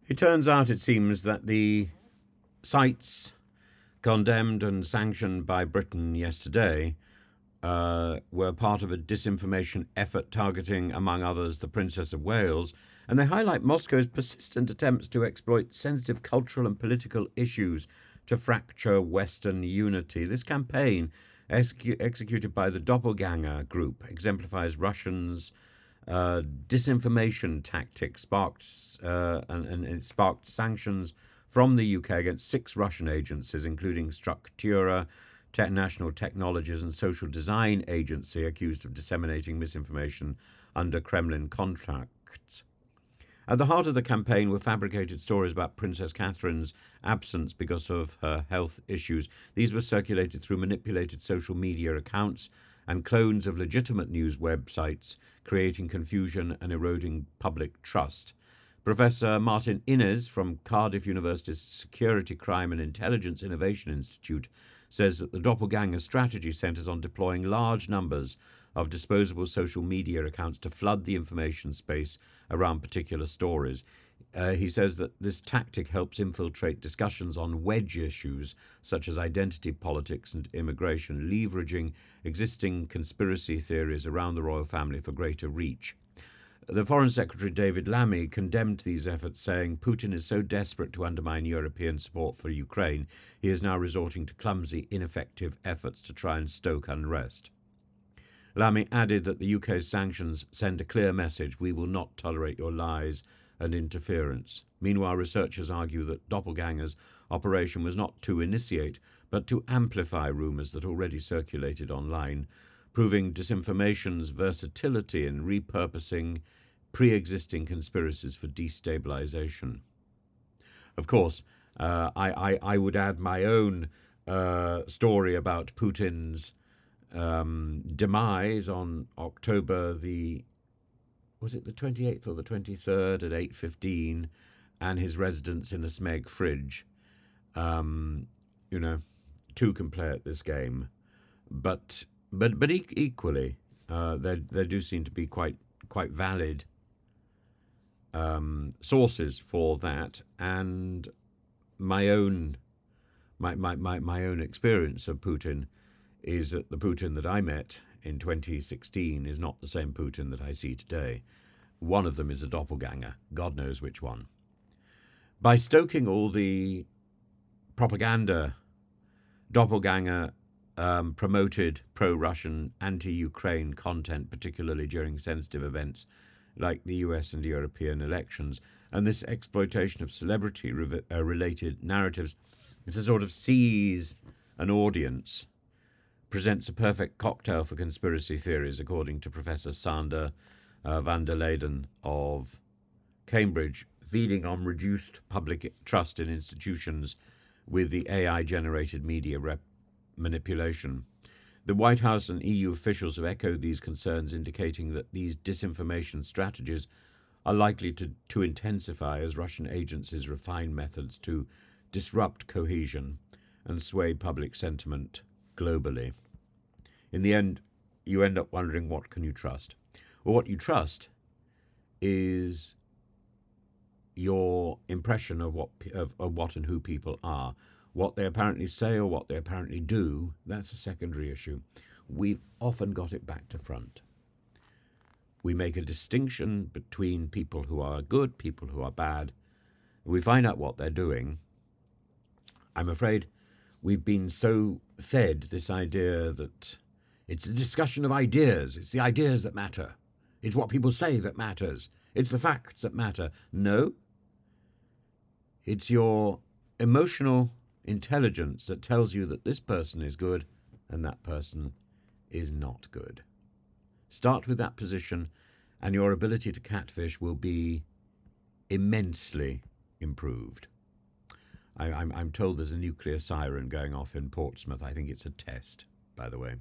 It turns out, it seems, that the sites condemned and sanctioned by Britain yesterday were part of a disinformation effort targeting, among others, the Princess of Wales, and they highlight Moscow's persistent attempts to exploit sensitive cultural and political issues to fracture Western unity. This campaign, executed by the doppelganger group, exemplifies Russians' disinformation tactics, and it sparked sanctions from the UK against 6 Russian agencies, including Struktura, National Technologies and Social Design Agency, accused of disseminating misinformation under Kremlin contracts. At the heart of the campaign were fabricated stories about Princess Catherine's absence because of her health issues. These were circulated through manipulated social media accounts and clones of legitimate news websites, creating confusion and eroding public trust. Professor Martin Innes from Cardiff University's Security, Crime and Intelligence Innovation Institute says that the doppelganger strategy centres on deploying large numbers of disposable social media accounts to flood the information space around particular stories. He says that this tactic helps infiltrate discussions on wedge issues such as identity politics and immigration, leveraging existing conspiracy theories around the royal family for greater reach. The Foreign Secretary David Lammy condemned these efforts, saying Putin is so desperate to undermine European support for Ukraine, he is now resorting to clumsy, ineffective efforts to try and stoke unrest. Lammy added that the UK's sanctions send a clear message: we will not tolerate your lies and interference. Meanwhile, researchers argue that Doppelganger's operation was not to initiate, but to amplify rumours that already circulated online, proving disinformation's versatility in repurposing pre-existing conspiracies for destabilization. Of course, I would add my own story about Putin's demise on October was it the 28th or the 23rd at 8:15, and his residence in a Smeg fridge. Two can play at this game, but equally, there do seem to be quite valid sources for that, and my own experience of Putin is that the Putin that I met in 2016 is not the same Putin that I see today. One of them is a doppelganger, God knows which one. By stoking all the propaganda, doppelganger promoted pro-Russian, anti-Ukraine content, particularly during sensitive events like the US and European elections, and this exploitation of celebrity-related narratives to sort of seize an audience presents a perfect cocktail for conspiracy theories, according to Professor Sander van der Leyden of Cambridge, feeding on reduced public trust in institutions with the AI-generated media manipulation. The White House and EU officials have echoed these concerns, indicating that these disinformation strategies are likely to intensify as Russian agencies refine methods to disrupt cohesion and sway public sentiment globally. In the end, you end up wondering, what can you trust? Well, what you trust is your impression of what and who people are. What they apparently say or what they apparently do, that's a secondary issue. We've often got it back to front. We make a distinction between people who are good, people who are bad. We find out what they're doing. I'm afraid we've been so fed this idea that it's a discussion of ideas. It's the ideas that matter. It's what people say that matters. It's the facts that matter. No. It's your emotional intelligence that tells you that this person is good and that person is not good. Start with that position, and your ability to catfish will be immensely improved. I'm told there's a nuclear siren going off in Portsmouth. I think it's a test, by the way.